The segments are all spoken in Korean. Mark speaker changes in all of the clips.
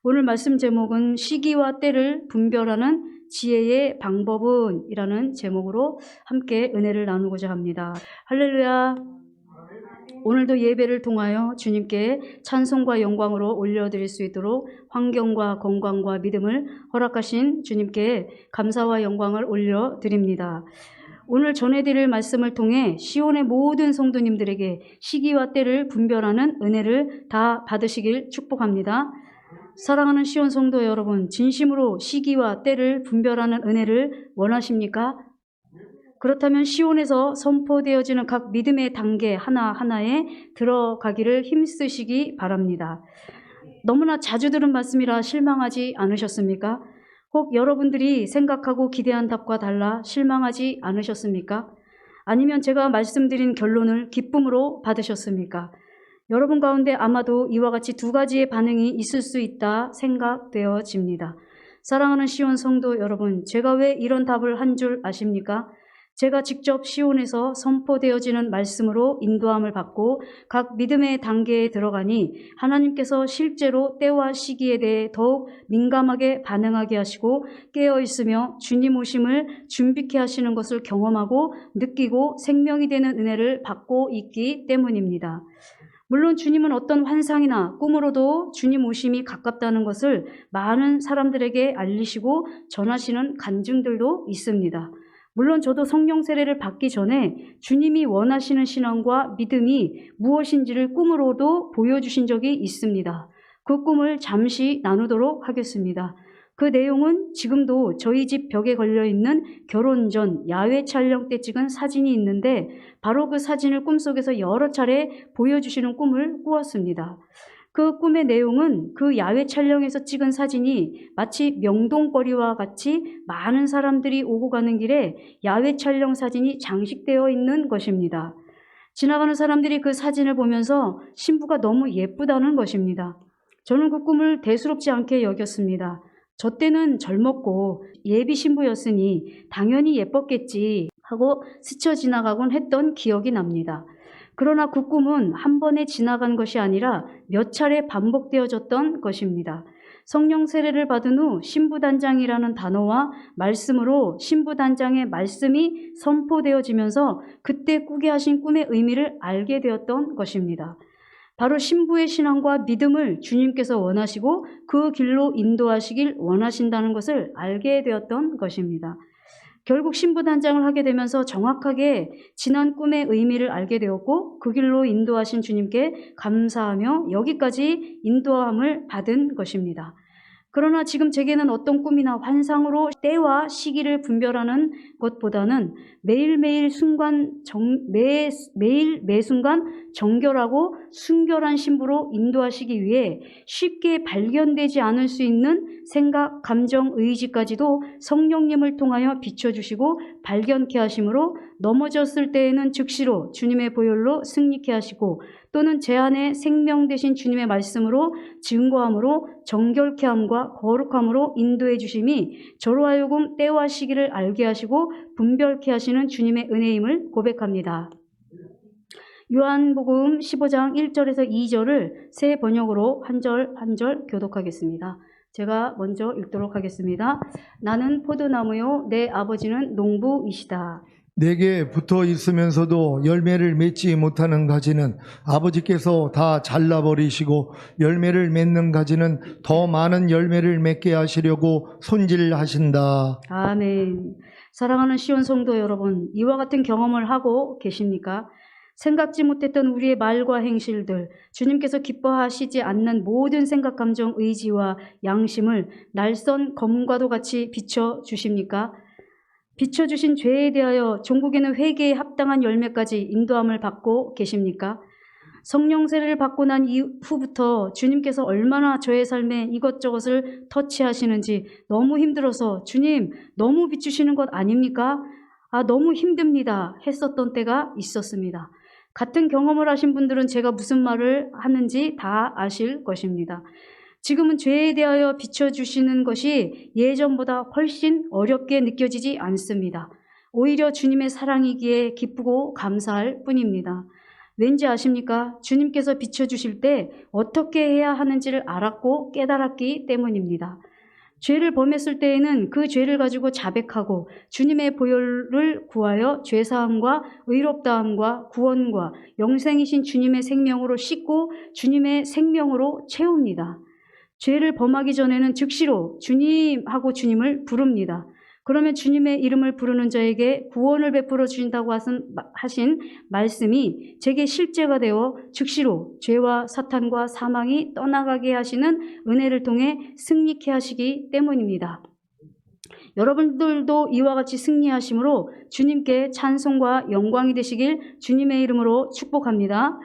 Speaker 1: 오늘 말씀 제목은 시기와 때를 분별하는 지혜의 방법은 이라는 제목으로 함께 은혜를 나누고자 합니다. 할렐루야. 오늘도 예배를 통하여 주님께 찬송과 영광으로 올려드릴 수 있도록 환경과 건강과 믿음을 허락하신 주님께 감사와 영광을 올려드립니다. 오늘 전해드릴 말씀을 통해 시온의 모든 성도님들에게 시기와 때를 분별하는 은혜를 다 받으시길 축복합니다. 사랑하는 시온 성도 여러분, 진심으로 시기와 때를 분별하는 은혜를 원하십니까? 그렇다면 시온에서 선포되어지는 각 믿음의 단계 하나하나에 들어가기를 힘쓰시기 바랍니다. 너무나 자주 들은 말씀이라 실망하지 않으셨습니까? 혹 여러분들이 생각하고 기대한 답과 달라 실망하지 않으셨습니까? 아니면 제가 말씀드린 결론을 기쁨으로 받으셨습니까? 여러분 가운데 아마도 이와 같이 두 가지의 반응이 있을 수 있다 생각되어집니다. 사랑하는 시온 성도 여러분, 제가 왜 이런 답을 한 줄 아십니까? 제가 직접 시온에서 선포되어지는 말씀으로 인도함을 받고 각 믿음의 단계에 들어가니 하나님께서 실제로 때와 시기에 대해 더욱 민감하게 반응하게 하시고 깨어있으며 주님 오심을 준비케 하시는 것을 경험하고 느끼고 생명이 되는 은혜를 받고 있기 때문입니다. 물론 주님은 어떤 환상이나 꿈으로도 주님 오심이 가깝다는 것을 많은 사람들에게 알리시고 전하시는 간증들도 있습니다. 물론 저도 성령 세례를 받기 전에 주님이 원하시는 신앙과 믿음이 무엇인지를 꿈으로도 보여주신 적이 있습니다. 그 꿈을 잠시 나누도록 하겠습니다. 그 내용은 지금도 저희 집 벽에 걸려있는 결혼 전 야외 촬영 때 찍은 사진이 있는데 바로 그 사진을 꿈속에서 여러 차례 보여주시는 꿈을 꾸었습니다. 그 꿈의 내용은 그 야외 촬영에서 찍은 사진이 마치 명동거리와 같이 많은 사람들이 오고 가는 길에 야외 촬영 사진이 장식되어 있는 것입니다. 지나가는 사람들이 그 사진을 보면서 신부가 너무 예쁘다는 것입니다. 저는 그 꿈을 대수롭지 않게 여겼습니다. 저 때는 젊었고 예비 신부였으니 당연히 예뻤겠지 하고 스쳐 지나가곤 했던 기억이 납니다. 그러나 그 꿈은 한 번에 지나간 것이 아니라 몇 차례 반복되어졌던 것입니다. 성령 세례를 받은 후 신부단장이라는 단어와 말씀으로 신부단장의 말씀이 선포되어지면서 그때 꾸게 하신 꿈의 의미를 알게 되었던 것입니다. 바로 신부의 신앙과 믿음을 주님께서 원하시고 그 길로 인도하시길 원하신다는 것을 알게 되었던 것입니다. 결국 신부단장을 하게 되면서 정확하게 지난 꿈의 의미를 알게 되었고 그 길로 인도하신 주님께 감사하며 여기까지 인도함을 받은 것입니다. 그러나 지금 제게는 어떤 꿈이나 환상으로 때와 시기를 분별하는 것보다는 매일매일 매 순간 정결하고 순결한 신부로 인도하시기 위해 쉽게 발견되지 않을 수 있는 생각, 감정, 의지까지도 성령님을 통하여 비춰주시고 발견케 하심으로 넘어졌을 때에는 즉시로 주님의 보혈로 승리케 하시고 또는 제 안에 생명 되신 주님의 말씀으로 증거함으로 정결케 함과 거룩함으로 인도해 주심이 저로 하여금 때와 시기를 알게 하시고 분별케 하시는 주님의 은혜임을 고백합니다. 요한복음 15장 1절에서 2절을 새 번역으로 한 절 한 절 교독하겠습니다. 제가 먼저 읽도록 하겠습니다. 나는 포도나무요 내 아버지는 농부이시다.
Speaker 2: 내게 붙어 있으면서도 열매를 맺지 못하는 가지는 아버지께서 다 잘라버리시고 열매를 맺는 가지는 더 많은 열매를 맺게 하시려고 손질하신다.
Speaker 1: 아멘. 사랑하는 시온 성도 여러분, 이와 같은 경험을 하고 계십니까? 생각지 못했던 우리의 말과 행실들, 주님께서 기뻐하시지 않는 모든 생각, 감정, 의지와 양심을 날선 검과도 같이 비춰주십니까? 비춰주신 죄에 대하여 종국에는 회개에 합당한 열매까지 인도함을 받고 계십니까? 성령 세례를 받고 난 이후부터 주님께서 얼마나 저의 삶에 이것저것을 터치하시는지 너무 힘들어서 주님 너무 비추시는 것 아닙니까? 너무 힘듭니다 했었던 때가 있었습니다. 같은 경험을 하신 분들은 제가 무슨 말을 하는지 다 아실 것입니다. 지금은 죄에 대하여 비춰주시는 것이 예전보다 훨씬 어렵게 느껴지지 않습니다. 오히려 주님의 사랑이기에 기쁘고 감사할 뿐입니다. 왠지 아십니까? 주님께서 비춰주실 때 어떻게 해야 하는지를 알았고 깨달았기 때문입니다. 죄를 범했을 때에는 그 죄를 가지고 자백하고 주님의 보혈을 구하여 죄사함과 의롭다함과 구원과 영생이신 주님의 생명으로 씻고 주님의 생명으로 채웁니다. 죄를 범하기 전에는 즉시로 주님 하고 주님을 부릅니다. 그러면 주님의 이름을 부르는 자에게 구원을 베풀어 주신다고 하신 말씀이 제게 실제가 되어 즉시로 죄와 사탄과 사망이 떠나가게 하시는 은혜를 통해 승리케 하시기 때문입니다. 여러분들도 이와 같이 승리하심으로 주님께 찬송과 영광이 되시길 주님의 이름으로 축복합니다.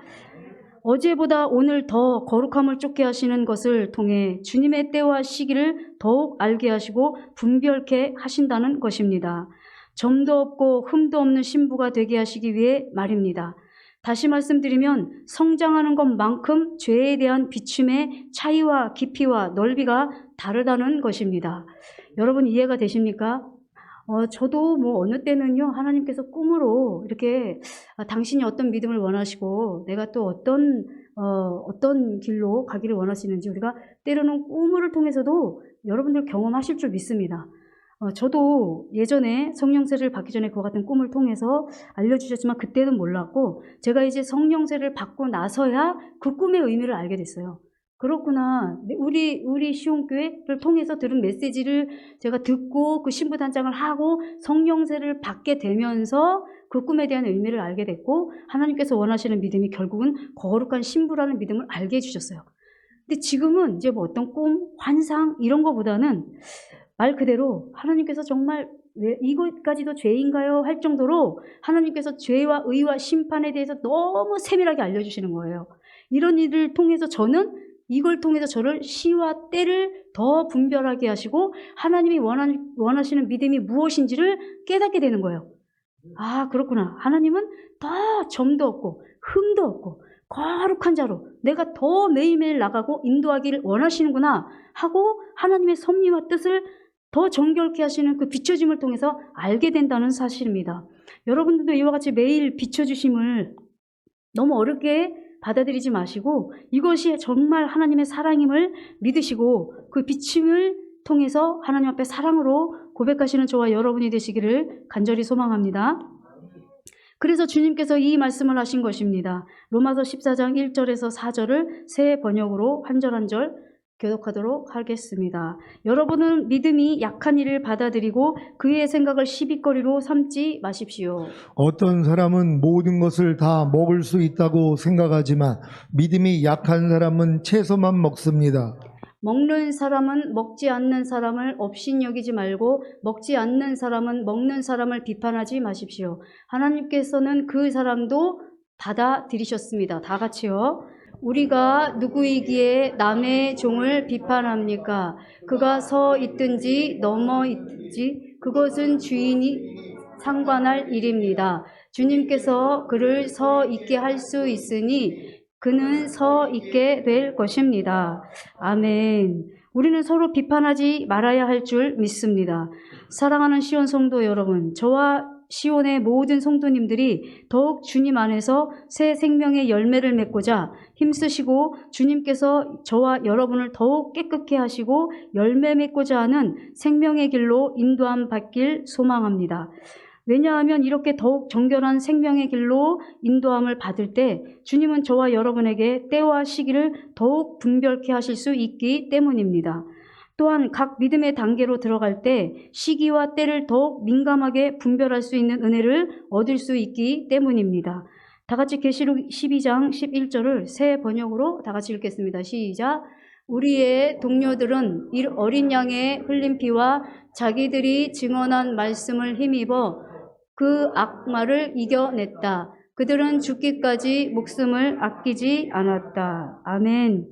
Speaker 1: 어제보다 오늘 더 거룩함을 쫓게 하시는 것을 통해 주님의 때와 시기를 더욱 알게 하시고 분별케 하신다는 것입니다. 점도 없고 흠도 없는 신부가 되게 하시기 위해 말입니다. 다시 말씀드리면 성장하는 것만큼 죄에 대한 비춤의 차이와 깊이와 넓이가 다르다는 것입니다. 여러분 이해가 되십니까? 저도 어느 때는요, 하나님께서 꿈으로 이렇게 당신이 어떤 믿음을 원하시고 내가 또 어떤 길로 가기를 원하시는지 우리가 때로는 꿈을 통해서도 여러분들 경험하실 줄 믿습니다. 저도 예전에 성령세를 받기 전에 그와 같은 꿈을 통해서 알려주셨지만 그때는 몰랐고 제가 이제 성령세를 받고 나서야 그 꿈의 의미를 알게 됐어요. 그렇구나. 우리 시온교회를 통해서 들은 메시지를 제가 듣고 그 신부단장을 하고 성령세를 받게 되면서 그 꿈에 대한 의미를 알게 됐고 하나님께서 원하시는 믿음이 결국은 거룩한 신부라는 믿음을 알게 해주셨어요. 근데 지금은 이제 어떤 꿈, 환상 이런 거보다는 말 그대로 하나님께서 정말 왜 이것까지도 죄인가요? 할 정도로 하나님께서 죄와 의와 심판에 대해서 너무 세밀하게 알려주시는 거예요. 이런 일을 통해서 이걸 통해서 저를 시와 때를 더 분별하게 하시고 하나님이 원하시는 믿음이 무엇인지를 깨닫게 되는 거예요. 아, 그렇구나. 하나님은 더 점도 없고 흠도 없고 거룩한 자로 내가 더 매일매일 나가고 인도하기를 원하시는구나 하고 하나님의 섭리와 뜻을 더 정결케 하시는 그 비춰짐을 통해서 알게 된다는 사실입니다. 여러분들도 이와 같이 매일 비춰주심을 너무 어렵게 받아들이지 마시고 이것이 정말 하나님의 사랑임을 믿으시고 그 비침을 통해서 하나님 앞에 사랑으로 고백하시는 저와 여러분이 되시기를 간절히 소망합니다. 그래서 주님께서 이 말씀을 하신 것입니다. 로마서 14장 1절에서 4절을 새 번역으로 한 절 한 절 교독하도록 하겠습니다. 여러분은 믿음이 약한 이를 받아들이고 그의 생각을 시비거리로 삼지 마십시오.
Speaker 2: 어떤 사람은 모든 것을 다 먹을 수 있다고 생각하지만 믿음이 약한 사람은 채소만 먹습니다.
Speaker 1: 먹는 사람은 먹지 않는 사람을 업신여기지 말고 먹지 않는 사람은 먹는 사람을 비판하지 마십시오. 하나님께서는 그 사람도 받아들이셨습니다. 다 같이요. 우리가 누구이기에 남의 종을 비판합니까? 그가 서 있든지 넘어 있든지 그것은 주인이 상관할 일입니다. 주님께서 그를 서 있게 할 수 있으니 그는 서 있게 될 것입니다. 아멘. 우리는 서로 비판하지 말아야 할 줄 믿습니다. 사랑하는 시온 성도 여러분, 저와 시온의 모든 성도님들이 더욱 주님 안에서 새 생명의 열매를 맺고자 힘쓰시고 주님께서 저와 여러분을 더욱 깨끗게 하시고 열매 맺고자 하는 생명의 길로 인도함 받길 소망합니다. 왜냐하면 이렇게 더욱 정결한 생명의 길로 인도함을 받을 때 주님은 저와 여러분에게 때와 시기를 더욱 분별케 하실 수 있기 때문입니다. 또한 각 믿음의 단계로 들어갈 때 시기와 때를 더욱 민감하게 분별할 수 있는 은혜를 얻을 수 있기 때문입니다. 다 같이 계시록 12장 11절을 새 번역으로 다 같이 읽겠습니다. 시작. 우리의 동료들은 이 어린 양의 흘린 피와 자기들이 증언한 말씀을 힘입어 그 악마를 이겨냈다. 그들은 죽기까지 목숨을 아끼지 않았다. 아멘.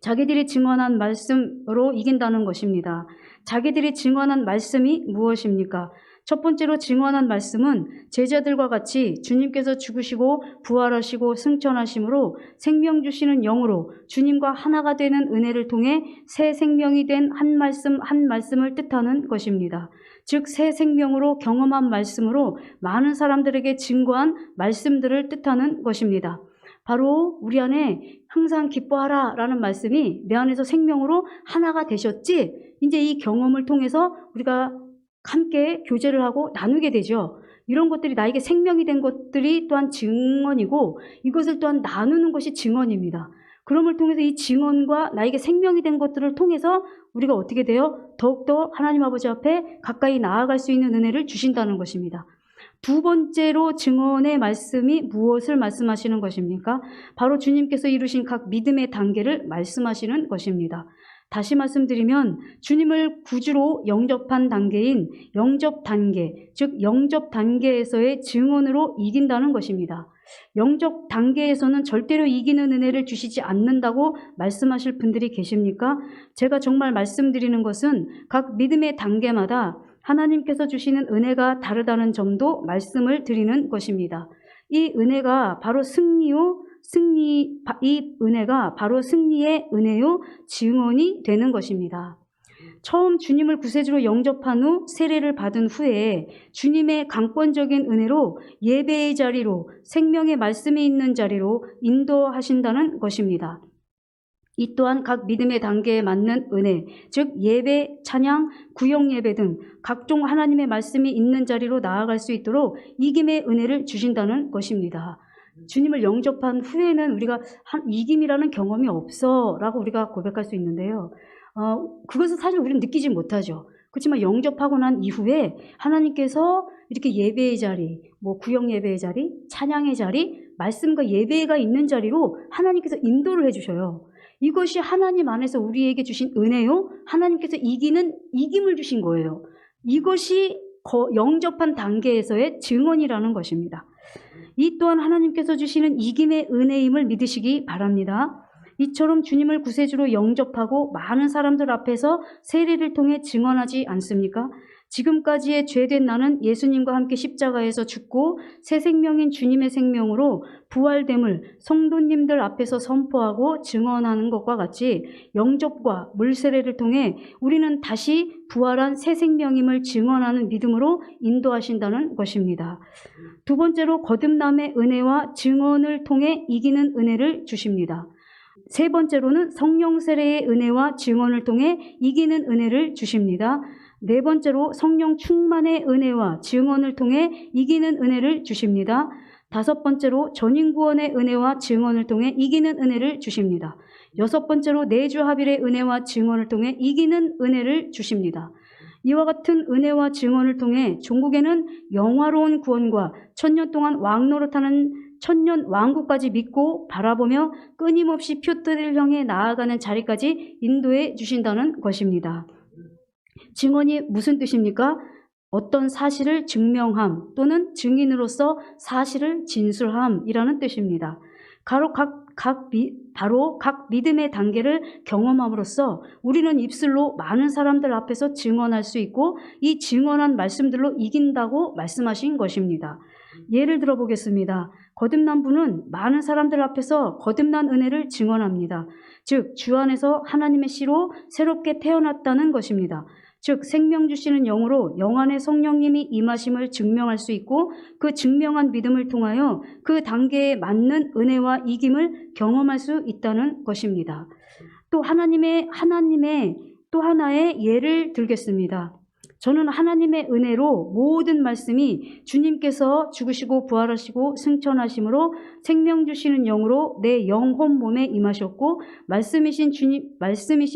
Speaker 1: 자기들이 증언한 말씀으로 이긴다는 것입니다. 자기들이 증언한 말씀이 무엇입니까? 첫 번째로 증언한 말씀은 제자들과 같이 주님께서 죽으시고 부활하시고 승천하심으로 생명 주시는 영으로 주님과 하나가 되는 은혜를 통해 새 생명이 된 한 말씀 한 말씀을 뜻하는 것입니다. 즉 새 생명으로 경험한 말씀으로 많은 사람들에게 증거한 말씀들을 뜻하는 것입니다. 바로 우리 안에 항상 기뻐하라 라는 말씀이 내 안에서 생명으로 하나가 되셨지, 이제 이 경험을 통해서 우리가 함께 교제를 하고 나누게 되죠. 이런 것들이 나에게 생명이 된 것들이 또한 증언이고 이것을 또한 나누는 것이 증언입니다. 그럼을 통해서 이 증언과 나에게 생명이 된 것들을 통해서 우리가 어떻게 돼요? 더욱더 하나님 아버지 앞에 가까이 나아갈 수 있는 은혜를 주신다는 것입니다. 두 번째로 증언의 말씀이 무엇을 말씀하시는 것입니까? 바로 주님께서 이루신 각 믿음의 단계를 말씀하시는 것입니다. 다시 말씀드리면 주님을 구주로 영접한 단계인 영접 단계, 즉 영접 단계에서의 증언으로 이긴다는 것입니다. 영접 단계에서는 절대로 이기는 은혜를 주시지 않는다고 말씀하실 분들이 계십니까? 제가 정말 말씀드리는 것은 각 믿음의 단계마다 하나님께서 주시는 은혜가 다르다는 점도 말씀을 드리는 것입니다. 이 은혜가 바로 이 은혜가 바로 승리의 은혜요, 증언이 되는 것입니다. 처음 주님을 구세주로 영접한 후 세례를 받은 후에 주님의 강권적인 은혜로 예배의 자리로, 생명의 말씀이 있는 자리로 인도하신다는 것입니다. 이 또한 각 믿음의 단계에 맞는 은혜, 즉 예배, 찬양, 구역 예배 등 각종 하나님의 말씀이 있는 자리로 나아갈 수 있도록 이김의 은혜를 주신다는 것입니다. 주님을 영접한 후에는 우리가 이김이라는 경험이 없어 라고 우리가 고백할 수 있는데요. 그것은 사실 우리는 느끼지 못하죠. 그렇지만 영접하고 난 이후에 하나님께서 이렇게 예배의 자리, 구역 예배의 자리, 찬양의 자리, 말씀과 예배가 있는 자리로 하나님께서 인도를 해주셔요. 이것이 하나님 안에서 우리에게 주신 은혜요, 하나님께서 이김을 주신 거예요. 이것이 영접한 단계에서의 증언이라는 것입니다. 이 또한 하나님께서 주시는 이김의 은혜임을 믿으시기 바랍니다. 이처럼 주님을 구세주로 영접하고 많은 사람들 앞에서 세례를 통해 증언하지 않습니까? 지금까지의 죄된 나는 예수님과 함께 십자가에서 죽고 새 생명인 주님의 생명으로 부활됨을 성도님들 앞에서 선포하고 증언하는 것과 같이 영접과 물세례를 통해 우리는 다시 부활한 새 생명임을 증언하는 믿음으로 인도하신다는 것입니다. 두 번째로 거듭남의 은혜와 증언을 통해 이기는 은혜를 주십니다. 세 번째로는 성령 세례의 은혜와 증언을 통해 이기는 은혜를 주십니다. 네 번째로 성령 충만의 은혜와 증언을 통해 이기는 은혜를 주십니다. 다섯 번째로 전인구원의 은혜와 증언을 통해 이기는 은혜를 주십니다. 여섯 번째로 내주합일의 은혜와 증언을 통해 이기는 은혜를 주십니다. 이와 같은 은혜와 증언을 통해 종국에는 영화로운 구원과 천년 동안 왕노릇하는 천년 왕국까지 믿고 바라보며 끊임없이 표뜰을 향해 나아가는 자리까지 인도해 주신다는 것입니다. 증언이 무슨 뜻입니까? 어떤 사실을 증명함 또는 증인으로서 사실을 진술함이라는 뜻입니다. 바로 각 믿음의 단계를 경험함으로써 우리는 입술로 많은 사람들 앞에서 증언할 수 있고 이 증언한 말씀들로 이긴다고 말씀하신 것입니다. 예를 들어 보겠습니다. 거듭난 분은 많은 사람들 앞에서 거듭난 은혜를 증언합니다. 즉 주 안에서 하나님의 씨로 새롭게 태어났다는 것입니다. 즉 생명 주시는 영으로 영 안에 성령님이 임하심을 증명할 수 있고 그 증명한 믿음을 통하여 그 단계에 맞는 은혜와 이김을 경험할 수 있다는 것입니다. 또 하나님의 또 하나의 예를 들겠습니다. 저는 하나님의 은혜로 모든 말씀이 주님께서 죽으시고 부활하시고 승천하심으로 생명 주시는 영으로 내 영혼 몸에 임하셨고 말씀이신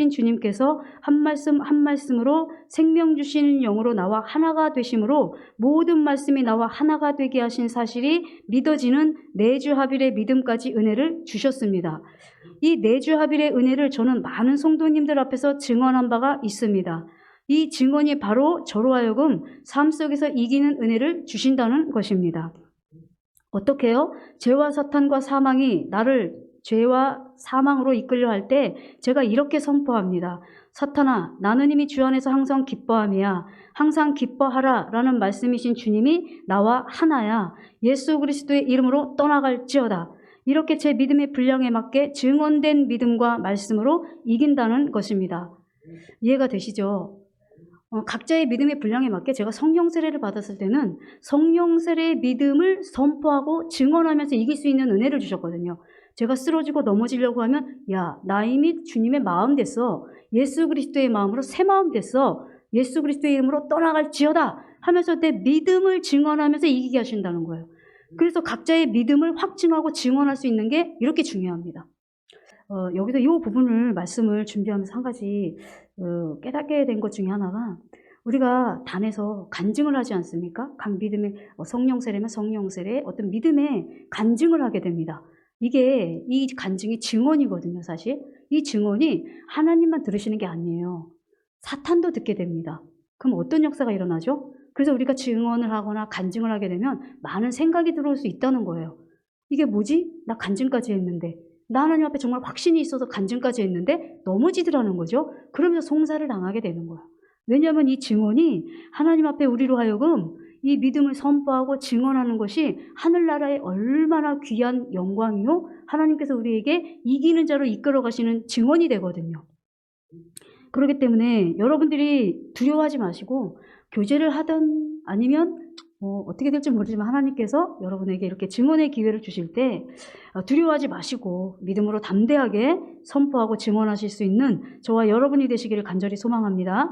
Speaker 1: 주님께서 한 말씀 한 말씀으로 생명 주시는 영으로 나와 하나가 되심으로 모든 말씀이 나와 하나가 되게 하신 사실이 믿어지는 내주합일의 믿음까지 은혜를 주셨습니다. 이 내주합일의 은혜를 저는 많은 성도님들 앞에서 증언한 바가 있습니다. 이 증언이 바로 저로 하여금 삶 속에서 이기는 은혜를 주신다는 것입니다. 어떻게요? 죄와 사탄과 사망이 나를 죄와 사망으로 이끌려 할 때 제가 이렇게 선포합니다. 사탄아, 나는 이미 주 안에서 항상 기뻐함이야. 항상 기뻐하라 라는 말씀이신 주님이 나와 하나야. 예수 그리스도의 이름으로 떠나갈지어다. 이렇게 제 믿음의 분량에 맞게 증언된 믿음과 말씀으로 이긴다는 것입니다. 이해가 되시죠? 각자의 믿음의 분량에 맞게 제가 성령 세례를 받았을 때는 성령 세례의 믿음을 선포하고 증언하면서 이길 수 있는 은혜를 주셨거든요. 제가 쓰러지고 넘어지려고 하면 야, 나 이미 주님의 마음 됐어. 예수 그리스도의 마음으로 새 마음 됐어. 예수 그리스도의 이름으로 떠나갈지어다 하면서 내 믿음을 증언하면서 이기게 하신다는 거예요. 그래서 각자의 믿음을 확증하고 증언할 수 있는 게 이렇게 중요합니다. 여기서 이 부분을 말씀을 준비하면서 한 가지 깨닫게 된 것 중에 하나가 우리가 단에서 간증을 하지 않습니까? 각 믿음의 성령 세례면 성령 세례 어떤 믿음의 간증을 하게 됩니다. 이게 이 간증이 증언이거든요, 사실. 이 증언이 하나님만 들으시는 게 아니에요. 사탄도 듣게 됩니다. 그럼 어떤 역사가 일어나죠? 그래서 우리가 증언을 하거나 간증을 하게 되면 많은 생각이 들어올 수 있다는 거예요. 이게 뭐지? 나 간증까지 했는데. 나 하나님 앞에 정말 확신이 있어서 간증까지 했는데 넘어지더라는 거죠. 그러면서 송사를 당하게 되는 거예요. 왜냐하면 이 증언이 하나님 앞에 우리로 하여금 이 믿음을 선포하고 증언하는 것이 하늘나라에 얼마나 귀한 영광이요. 하나님께서 우리에게 이기는 자로 이끌어 가시는 증언이 되거든요. 그렇기 때문에 여러분들이 두려워하지 마시고 교제를 하든 아니면 어떻게 될지 모르지만 하나님께서 여러분에게 이렇게 증언의 기회를 주실 때 두려워하지 마시고 믿음으로 담대하게 선포하고 증언하실 수 있는 저와 여러분이 되시기를 간절히 소망합니다.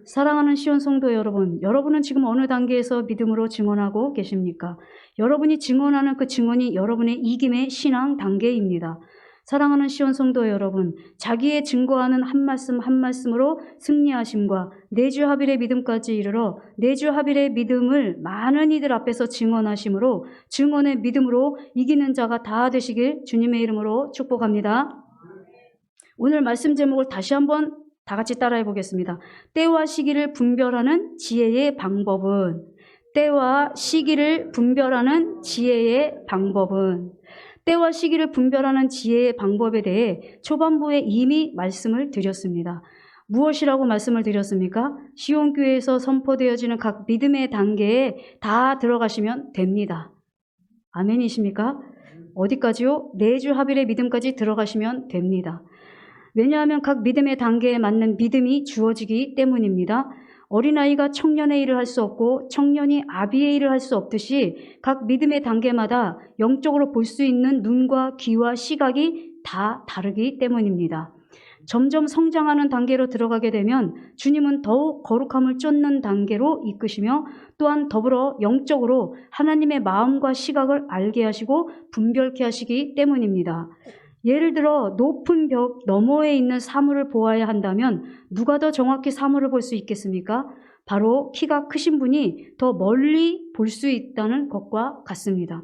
Speaker 1: 사랑하는 시온 성도 여러분, 여러분은 지금 어느 단계에서 믿음으로 증언하고 계십니까? 여러분이 증언하는 그 증언이 여러분의 이김의 신앙 단계입니다. 사랑하는 시온 성도 여러분, 자기의 증거하는 한 말씀 한 말씀으로 승리하심과 내주 하빌의 믿음까지 이르러 내주 하빌의 믿음을 많은 이들 앞에서 증언하심으로 증언의 믿음으로 이기는 자가 다 되시길 주님의 이름으로 축복합니다. 오늘 말씀 제목을 다시 한번 다 같이 따라해 보겠습니다. 때와 시기를 분별하는 지혜의 방법은 때와 시기를 분별하는 지혜의 방법은 때와 시기를 분별하는 지혜의 방법에 대해 초반부에 이미 말씀을 드렸습니다. 무엇이라고 말씀을 드렸습니까? 시온교회에서 선포되어지는 각 믿음의 단계에 다 들어가시면 됩니다. 아멘이십니까? 어디까지요? 내주 하빌의 믿음까지 들어가시면 됩니다. 왜냐하면 각 믿음의 단계에 맞는 믿음이 주어지기 때문입니다. 어린아이가 청년의 일을 할 수 없고 청년이 아비의 일을 할 수 없듯이 각 믿음의 단계마다 영적으로 볼 수 있는 눈과 귀와 시각이 다 다르기 때문입니다. 점점 성장하는 단계로 들어가게 되면 주님은 더욱 거룩함을 쫓는 단계로 이끄시며 또한 더불어 영적으로 하나님의 마음과 시각을 알게 하시고 분별케 하시기 때문입니다. 예를 들어 높은 벽 너머에 있는 사물을 보아야 한다면 누가 더 정확히 사물을 볼 수 있겠습니까? 바로 키가 크신 분이 더 멀리 볼 수 있다는 것과 같습니다.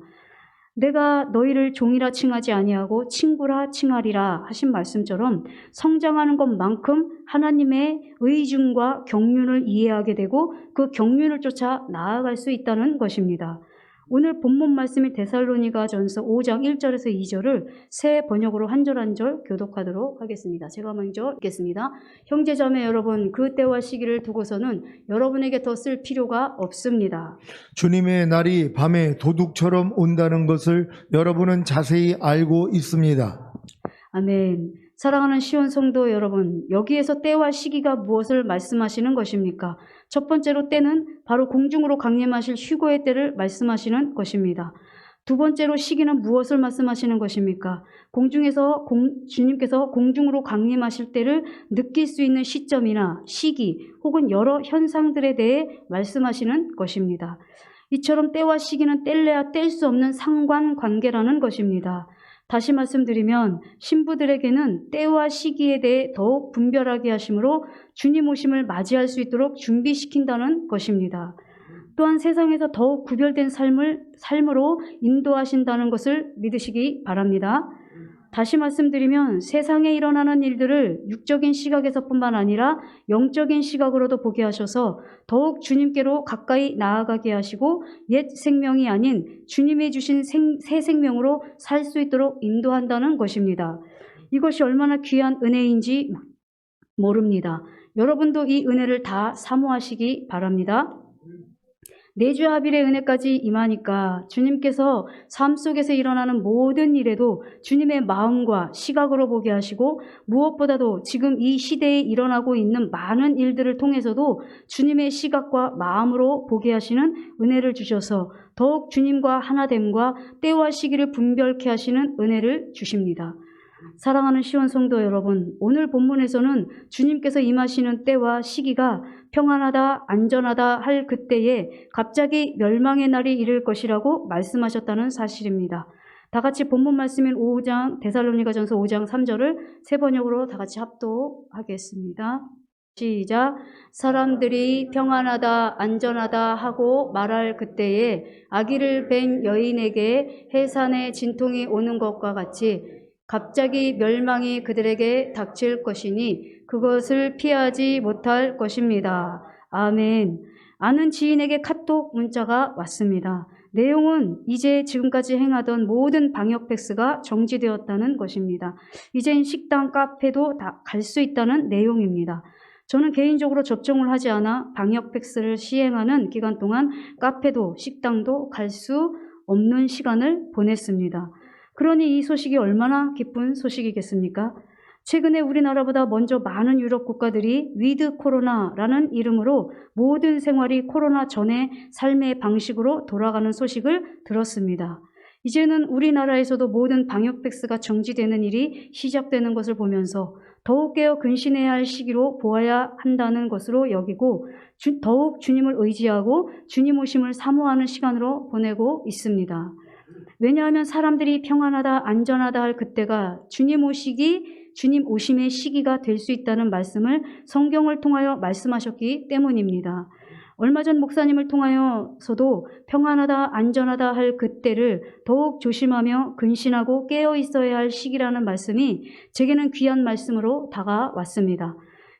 Speaker 1: 내가 너희를 종이라 칭하지 아니하고 친구라 칭하리라 하신 말씀처럼 성장하는 것만큼 하나님의 의중과 경륜을 이해하게 되고 그 경륜을 쫓아 나아갈 수 있다는 것입니다. 오늘 본문 말씀인 데살로니가전서 5장 1절에서 2절을 새 번역으로 한 절 한 절 교독하도록 하겠습니다. 제가 먼저 읽겠습니다. 형제자매 여러분, 그 때와 시기를 두고서는 여러분에게 더 쓸 필요가 없습니다.
Speaker 2: 주님의 날이 밤에 도둑처럼 온다는 것을 여러분은 자세히 알고 있습니다.
Speaker 1: 아멘. 사랑하는 시온 성도 여러분, 여기에서 때와 시기가 무엇을 말씀하시는 것입니까? 첫 번째로 때는 바로 공중으로 강림하실 휴거의 때를 말씀하시는 것입니다. 두 번째로 시기는 무엇을 말씀하시는 것입니까? 공중에서 주님께서 공중으로 강림하실 때를 느낄 수 있는 시점이나 시기 혹은 여러 현상들에 대해 말씀하시는 것입니다. 이처럼 때와 시기는 뗄래야 뗄 수 없는 상관관계라는 것입니다. 다시 말씀드리면 신부들에게는 때와 시기에 대해 더욱 분별하게 하심으로 주님 오심을 맞이할 수 있도록 준비시킨다는 것입니다. 또한 세상에서 더욱 구별된 삶으로 인도하신다는 것을 믿으시기 바랍니다. 다시 말씀드리면 세상에 일어나는 일들을 육적인 시각에서뿐만 아니라 영적인 시각으로도 보게 하셔서 더욱 주님께로 가까이 나아가게 하시고 옛 생명이 아닌 주님이 주신 새 생명으로 살 수 있도록 인도한다는 것입니다. 이것이 얼마나 귀한 은혜인지 모릅니다. 여러분도 이 은혜를 다 사모하시기 바랍니다. 내주 하빌의 은혜까지 임하니까 주님께서 삶 속에서 일어나는 모든 일에도 주님의 마음과 시각으로 보게 하시고 무엇보다도 지금 이 시대에 일어나고 있는 많은 일들을 통해서도 주님의 시각과 마음으로 보게 하시는 은혜를 주셔서 더욱 주님과 하나됨과 때와 시기를 분별케 하시는 은혜를 주십니다. 사랑하는 시온 성도 여러분, 오늘 본문에서는 주님께서 임하시는 때와 시기가 평안하다, 안전하다 할 그때에 갑자기 멸망의 날이 이를 것이라고 말씀하셨다는 사실입니다. 다 같이 본문 말씀인 5장 데살로니가전서 5장 3절을 세 번역으로 다 같이 합독하겠습니다. 시작. 사람들이 평안하다, 안전하다 하고 말할 그때에 아기를 뵌 여인에게 해산의 진통이 오는 것과 같이 갑자기 멸망이 그들에게 닥칠 것이니 그것을 피하지 못할 것입니다. 아멘. 아는 지인에게 카톡 문자가 왔습니다. 내용은 이제 지금까지 행하던 모든 방역 패스가 정지되었다는 것입니다. 이젠 식당, 카페도 다 갈 수 있다는 내용입니다. 저는 개인적으로 접종을 하지 않아 방역 패스를 시행하는 기간 동안 카페도 식당도 갈 수 없는 시간을 보냈습니다. 그러니 이 소식이 얼마나 기쁜 소식이겠습니까? 최근에 우리나라보다 먼저 많은 유럽 국가들이 위드 코로나라는 이름으로 모든 생활이 코로나 전의 삶의 방식으로 돌아가는 소식을 들었습니다. 이제는 우리나라에서도 모든 방역 패스가 정지되는 일이 시작되는 것을 보면서 더욱 깨어 근신해야 할 시기로 보아야 한다는 것으로 여기고 더욱 주님을 의지하고 주님 오심을 사모하는 시간으로 보내고 있습니다. 왜냐하면 사람들이 평안하다, 안전하다 할 그때가 주님 오심의 시기가 될 수 있다는 말씀을 성경을 통하여 말씀하셨기 때문입니다. 얼마 전 목사님을 통하여서도 평안하다, 안전하다 할 그때를 더욱 조심하며 근신하고 깨어 있어야 할 시기라는 말씀이 제게는 귀한 말씀으로 다가왔습니다.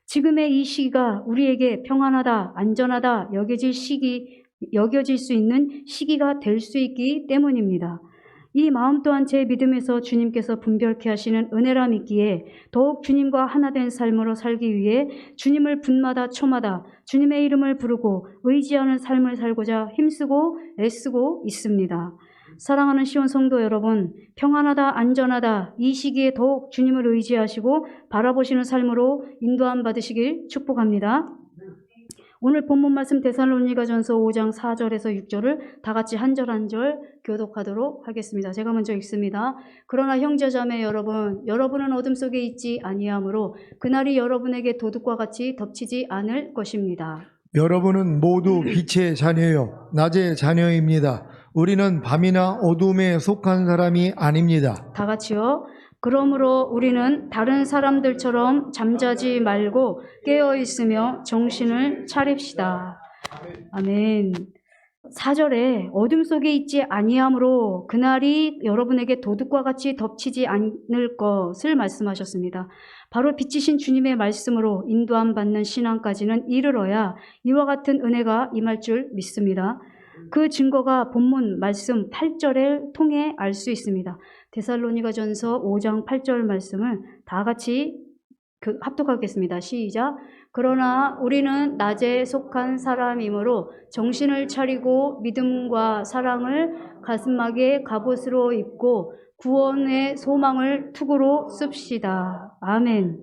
Speaker 1: 지금의 이 시기가 우리에게 평안하다, 안전하다 여겨질 수 있는 시기가 될 수 있기 때문입니다. 이 마음 또한 제 믿음에서 주님께서 분별케 하시는 은혜라 믿기에 더욱 주님과 하나 된 삶으로 살기 위해 주님을 분마다 초마다 주님의 이름을 부르고 의지하는 삶을 살고자 힘쓰고 애쓰고 있습니다. 사랑하는 시온 성도 여러분, 평안하다, 안전하다 이 시기에 더욱 주님을 의지하시고 바라보시는 삶으로 인도함 받으시길 축복합니다. 오늘 본문 말씀 데살로니가전서 5장 4절에서 6절을 다 같이 한 절 한 절 교독하도록 하겠습니다. 제가 먼저 읽습니다. 그러나 형제자매 여러분, 여러분은 어둠 속에 있지 아니하므로 그날이 여러분에게 도둑과 같이 덮치지 않을 것입니다.
Speaker 2: 여러분은 모두 빛의 자녀요, 낮의 자녀입니다. 우리는 밤이나 어둠에 속한 사람이 아닙니다.
Speaker 1: 다 같이요. 그러므로 우리는 다른 사람들처럼 잠자지 말고 깨어 있으며 정신을 차립시다. 아멘. 4절에 어둠 속에 있지 아니하므로 그날이 여러분에게 도둑과 같이 덮치지 않을 것을 말씀하셨습니다. 바로 빛이신 주님의 말씀으로 인도함 받는 신앙까지는 이르러야 이와 같은 은혜가 임할 줄 믿습니다. 그 증거가 본문 말씀 8절을 통해 알 수 있습니다. 데살로니가전서 5장 8절 말씀을 다 같이 합독하겠습니다. 시작. 그러나 우리는 낮에 속한 사람이므로 정신을 차리고 믿음과 사랑을 가슴막에 갑옷으로 입고 구원의 소망을 투구로 씁시다. 아멘.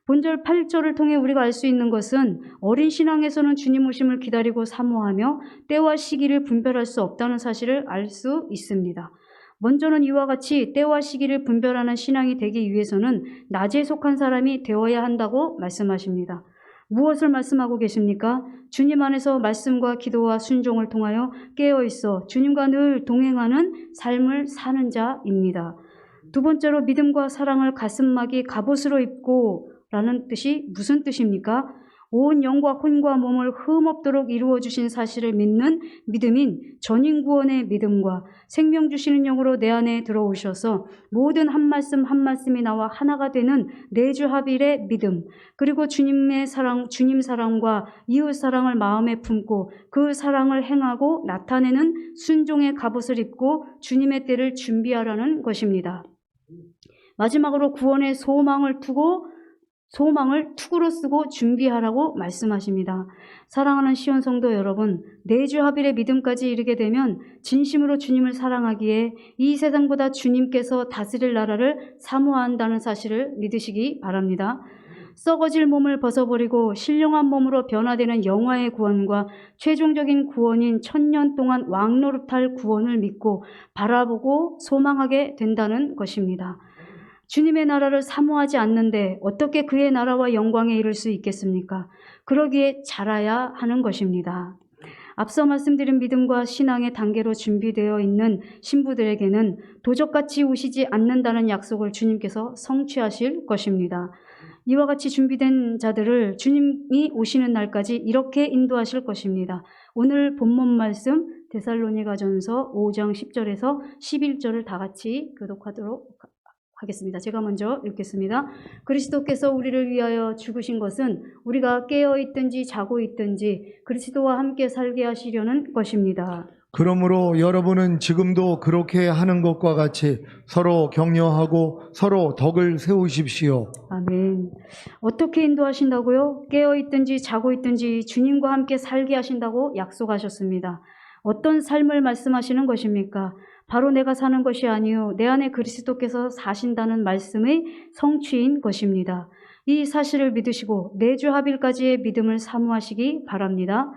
Speaker 1: 본절 8절을 통해 우리가 알 수 있는 것은 어린 신앙에서는 주님 오심을 기다리고 사모하며 때와 시기를 분별할 수 없다는 사실을 알 수 있습니다. 먼저는 이와 같이 때와 시기를 분별하는 신앙이 되기 위해서는 낮에 속한 사람이 되어야 한다고 말씀하십니다. 무엇을 말씀하고 계십니까? 주님 안에서 말씀과 기도와 순종을 통하여 깨어있어 주님과 늘 동행하는 삶을 사는 자입니다. 두 번째로 믿음과 사랑을 가슴막이 갑옷으로 입고 라는 뜻이 무슨 뜻입니까? 온 영과 혼과 몸을 흠없도록 이루어 주신 사실을 믿는 믿음인 전인구원의 믿음과 생명 주시는 영으로 내 안에 들어오셔서 모든 한 말씀 한 말씀이 나와 하나가 되는 내주합일의 믿음, 그리고 주님의 사랑, 주님 사랑과 이웃 사랑을 마음에 품고 그 사랑을 행하고 나타내는 순종의 갑옷을 입고 주님의 때를 준비하라는 것입니다. 마지막으로 구원의 소망을 투구로 쓰고 준비하라고 말씀하십니다. 사랑하는 시온 성도 여러분, 내주합일의 믿음까지 이르게 되면 진심으로 주님을 사랑하기에 이 세상보다 주님께서 다스릴 나라를 사모한다는 사실을 믿으시기 바랍니다. 썩어질 몸을 벗어버리고 신령한 몸으로 변화되는 영화의 구원과 최종적인 구원인 1000년 동안 왕노릇할 구원을 믿고 바라보고 소망하게 된다는 것입니다. 주님의 나라를 사모하지 않는데 어떻게 그의 나라와 영광에 이를 수 있겠습니까? 그러기에 자라야 하는 것입니다. 앞서 말씀드린 믿음과 신앙의 단계로 준비되어 있는 신부들에게는 도적같이 우시지 않는다는 약속을 주님께서 성취하실 것입니다. 이와 같이 준비된 자들을 주님이 오시는 날까지 이렇게 인도하실 것입니다. 오늘 본문 말씀 데살로니가전서 5장 10절에서 11절을 다 같이 교독하도록 하겠습니다. 제가 먼저 읽겠습니다. 그리스도께서 우리를 위하여 죽으신 것은 우리가 깨어 있든지 자고 있든지 그리스도와 함께 살게 하시려는 것입니다.
Speaker 2: 그러므로 여러분은 지금도 그렇게 하는 것과 같이 서로 격려하고 서로 덕을 세우십시오.
Speaker 1: 아멘. 어떻게 인도하신다고요? 깨어 있든지 자고 있든지 주님과 함께 살게 하신다고 약속하셨습니다. 어떤 삶을 말씀하시는 것입니까? 바로 내가 사는 것이 아니요 내 안에 그리스도께서 사신다는 말씀의 성취인 것입니다. 이 사실을 믿으시고 내주합일까지의 믿음을 사모하시기 바랍니다.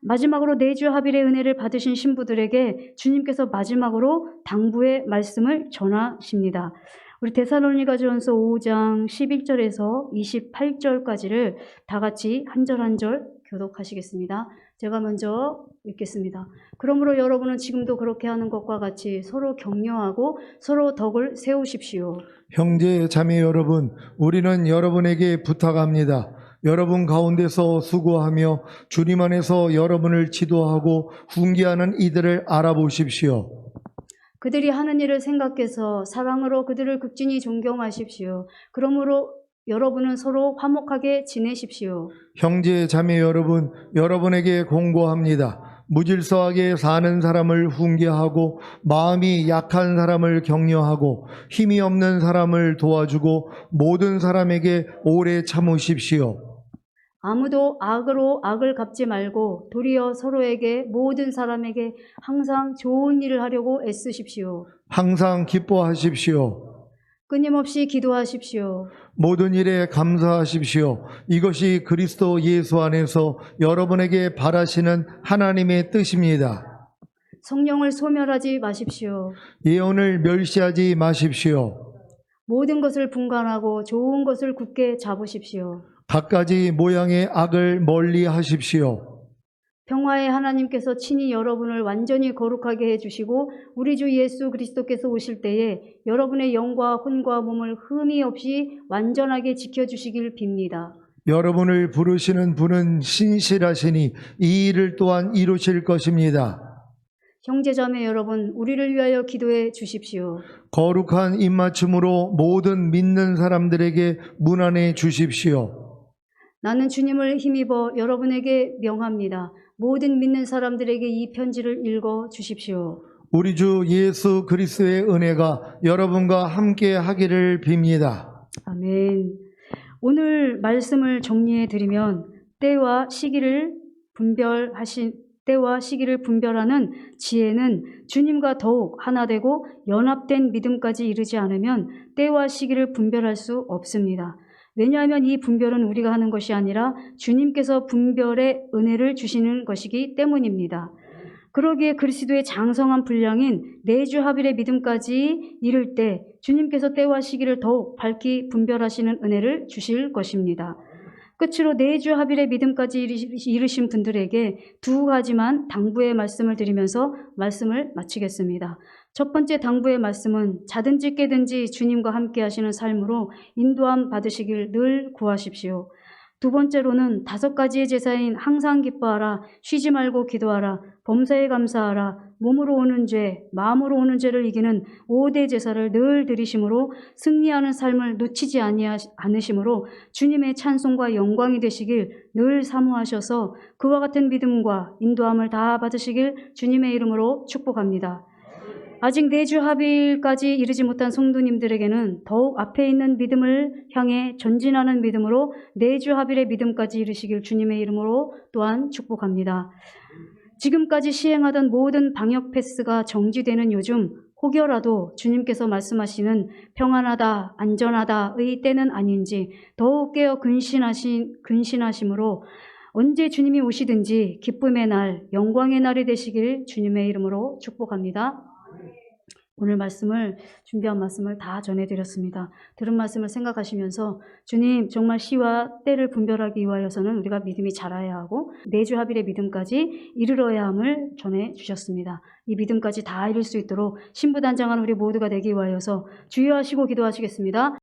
Speaker 1: 마지막으로 내주합일의 은혜를 받으신 신부들에게 주님께서 마지막으로 당부의 말씀을 전하십니다. 우리 데살로니가전서 5장 11절에서 28절까지를 다 같이 한 절 한 절 교독하시겠습니다. 제가 먼저 읽겠습니다. 그러므로 여러분은 지금도 그렇게 하는 것과 같이 서로 격려하고 서로 덕을 세우십시오.
Speaker 2: 형제 자매 여러분, 우리는 여러분에게 부탁합니다. 여러분 가운데서 수고하며 주님 안에서 여러분을 지도하고 훈계하는 이들을 알아보십시오.
Speaker 1: 그들이 하는 일을 생각해서 사랑으로 그들을 극진히 존경하십시오. 그러므로 여러분은 서로 화목하게 지내십시오.
Speaker 2: 형제 자매 여러분, 여러분에게 공고합니다. 무질서하게 사는 사람을 훈계하고 마음이 약한 사람을 격려하고 힘이 없는 사람을 도와주고 모든 사람에게 오래 참으십시오.
Speaker 1: 아무도 악으로 악을 갚지 말고 도리어 서로에게 모든 사람에게 항상 좋은 일을 하려고 애쓰십시오.
Speaker 2: 항상 기뻐하십시오.
Speaker 1: 끊임없이 기도하십시오.
Speaker 2: 모든 일에 감사하십시오. 이것이 그리스도 예수 안에서 여러분에게 바라시는 하나님의 뜻입니다.
Speaker 1: 성령을 소멸하지 마십시오.
Speaker 2: 예언을 멸시하지 마십시오.
Speaker 1: 모든 것을 분간하고 좋은 것을 굳게 잡으십시오.
Speaker 2: 갖가지 모양의 악을 멀리 하십시오.
Speaker 1: 평화의 하나님께서 친히 여러분을 완전히 거룩하게 해주시고 우리 주 예수 그리스도께서 오실 때에 여러분의 영과 혼과 몸을 흠이 없이 완전하게 지켜주시길 빕니다.
Speaker 2: 여러분을 부르시는 분은 신실하시니 이 일을 또한 이루실 것입니다.
Speaker 1: 형제자매 여러분, 우리를 위하여 기도해 주십시오.
Speaker 2: 거룩한 입맞춤으로 모든 믿는 사람들에게 문안해 주십시오.
Speaker 1: 나는 주님을 힘입어 여러분에게 명합니다. 모든 믿는 사람들에게 이 편지를 읽어 주십시오.
Speaker 2: 우리 주 예수 그리스도의 은혜가 여러분과 함께 하기를 빕니다.
Speaker 1: 아멘. 오늘 말씀을 정리해 드리면 때와 시기를 분별하는 지혜는 주님과 더욱 하나 되고 연합된 믿음까지 이르지 않으면 때와 시기를 분별할 수 없습니다. 왜냐하면 이 분별은 우리가 하는 것이 아니라 주님께서 분별의 은혜를 주시는 것이기 때문입니다. 그러기에 그리스도의 장성한 분량인 내주합일의 믿음까지 이를 때 주님께서 때와 시기를 더욱 밝히 분별하시는 은혜를 주실 것입니다. 끝으로 내주합일의 믿음까지 이르신 분들에게 두 가지만 당부의 말씀을 드리면서 말씀을 마치겠습니다. 첫 번째 당부의 말씀은 자든지 깨든지 주님과 함께 하시는 삶으로 인도함 받으시길 늘 구하십시오. 두 번째로는 5가지의 제사인 항상 기뻐하라, 쉬지 말고 기도하라, 범사에 감사하라, 몸으로 오는 죄, 마음으로 오는 죄를 이기는 5대 제사를 늘 드리심으로 승리하는 삶을 놓치지 않으심으로 주님의 찬송과 영광이 되시길 늘 사모하셔서 그와 같은 믿음과 인도함을 다 받으시길 주님의 이름으로 축복합니다. 아직 내주 합일까지 이르지 못한 성도님들에게는 더욱 앞에 있는 믿음을 향해 전진하는 믿음으로 내주 합일의 믿음까지 이르시길 주님의 이름으로 또한 축복합니다. 지금까지 시행하던 모든 방역 패스가 정지되는 요즘 혹여라도 주님께서 말씀하시는 평안하다, 안전하다의 때는 아닌지 더욱 깨어 근신하심으로 언제 주님이 오시든지 기쁨의 날, 영광의 날이 되시길 주님의 이름으로 축복합니다. 오늘 준비한 말씀을 다 전해드렸습니다. 들은 말씀을 생각하시면서 주님 정말 시와 때를 분별하기 위하여서는 우리가 믿음이 자라야 하고 내주 합일의 믿음까지 이르러야 함을 전해주셨습니다. 이 믿음까지 다 이룰 수 있도록 신부단장한 우리 모두가 되기 위하여서 주의하시고 기도하시겠습니다.